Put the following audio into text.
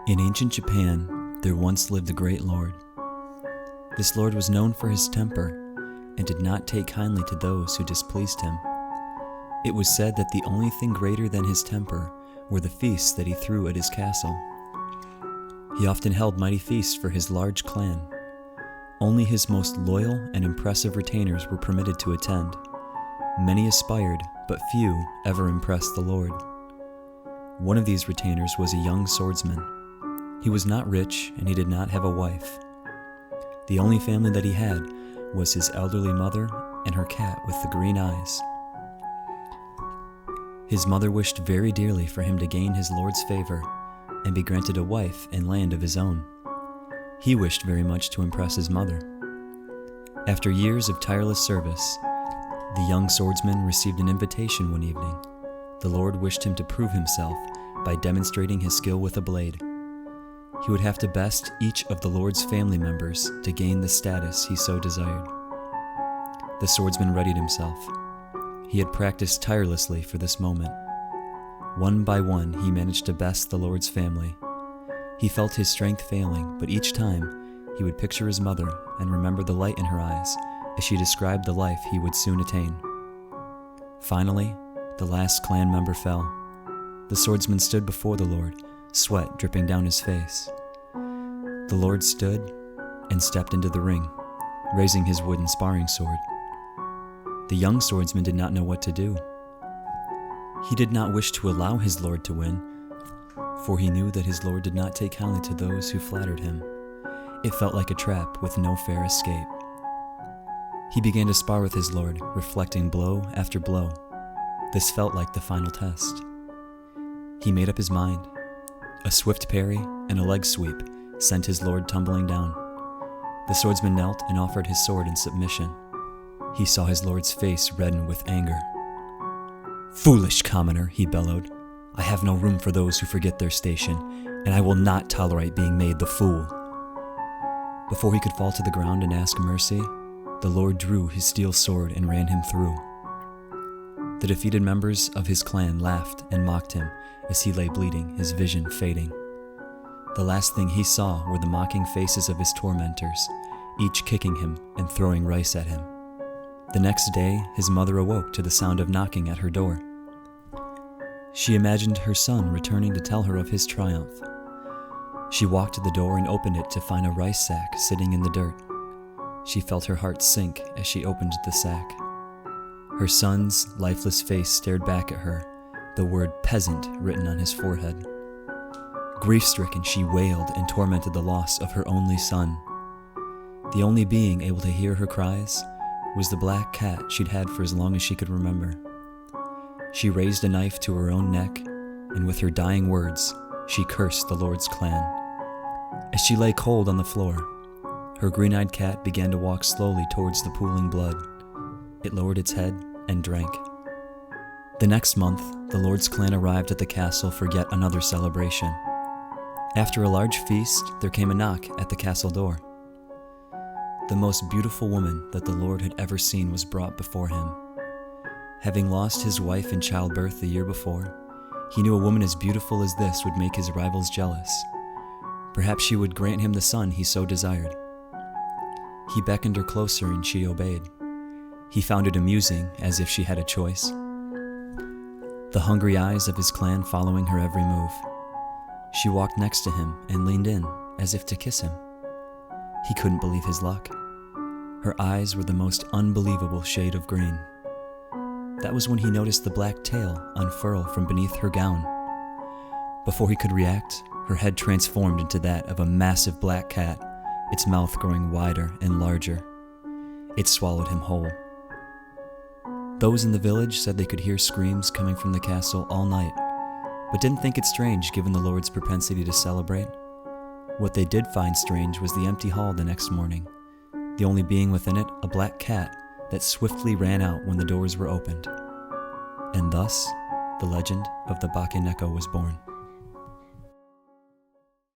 In ancient Japan, there once lived a great lord. This lord was known for his temper and did not take kindly to those who displeased him. It was said that the only thing greater than his temper were the feasts that he threw at his castle. He often held mighty feasts for his large clan. Only his most loyal and impressive retainers were permitted to attend. Many aspired, but few ever impressed the lord. One of these retainers was a young swordsman. He was not rich, and he did not have a wife. The only family that he had was his elderly mother and her cat with the green eyes. His mother wished very dearly for him to gain his lord's favor and be granted a wife and land of his own. He wished very much to impress his mother. After years of tireless service, the young swordsman received an invitation one evening. The Lord wished him to prove himself by demonstrating his skill with a blade. He would have to best each of the Lord's family members to gain the status he so desired. The swordsman readied himself. He had practiced tirelessly for this moment. One by one, he managed to best the Lord's family. He felt his strength failing, but each time, he would picture his mother and remember the light in her eyes as she described the life he would soon attain. Finally, the last clan member fell. The swordsman stood before the Lord, sweat dripping down his face. The Lord stood and stepped into the ring, raising his wooden sparring sword. The young swordsman did not know what to do. He did not wish to allow his lord to win, for he knew that his lord did not take kindly to those who flattered him. It felt like a trap with no fair escape. He began to spar with his lord, reflecting blow after blow. This felt like the final test. He made up his mind. A swift parry and a leg sweep sent his lord tumbling down. The swordsman knelt and offered his sword in submission. He saw his lord's face redden with anger. "Foolish commoner," he bellowed. "I have no room for those who forget their station, and I will not tolerate being made the fool." Before he could fall to the ground and ask mercy, the Lord drew his steel sword and ran him through. The defeated members of his clan laughed and mocked him as he lay bleeding, his vision fading. The last thing he saw were the mocking faces of his tormentors, each kicking him and throwing rice at him. The next day, his mother awoke to the sound of knocking at her door. She imagined her son returning to tell her of his triumph. She walked to the door and opened it to find a rice sack sitting in the dirt. She felt her heart sink as she opened the sack. Her son's lifeless face stared back at her, the word peasant written on his forehead. Grief-stricken, she wailed and tormented the loss of her only son. The only being able to hear her cries was the black cat she'd had for as long as she could remember. She raised a knife to her own neck, and with her dying words, she cursed the Lord's clan. As she lay cold on the floor, her green-eyed cat began to walk slowly towards the pooling blood. It lowered its head and drank. The next month, the Lord's clan arrived at the castle for yet another celebration. After a large feast, there came a knock at the castle door. The most beautiful woman that the Lord had ever seen was brought before him. Having lost his wife in childbirth the year before, he knew a woman as beautiful as this would make his rivals jealous. Perhaps she would grant him the son he so desired. He beckoned her closer and she obeyed. He found it amusing, as if she had a choice. The hungry eyes of his clan following her every move. She walked next to him and leaned in, as if to kiss him. He couldn't believe his luck. Her eyes were the most unbelievable shade of green. That was when he noticed the black tail unfurl from beneath her gown. Before he could react, her head transformed into that of a massive black cat, its mouth growing wider and larger. It swallowed him whole. Those in the village said they could hear screams coming from the castle all night, but didn't think it strange given the Lord's propensity to celebrate. What they did find strange was the empty hall the next morning, the only being within it a black cat that swiftly ran out when the doors were opened. And thus, the legend of the Bakeneko was born.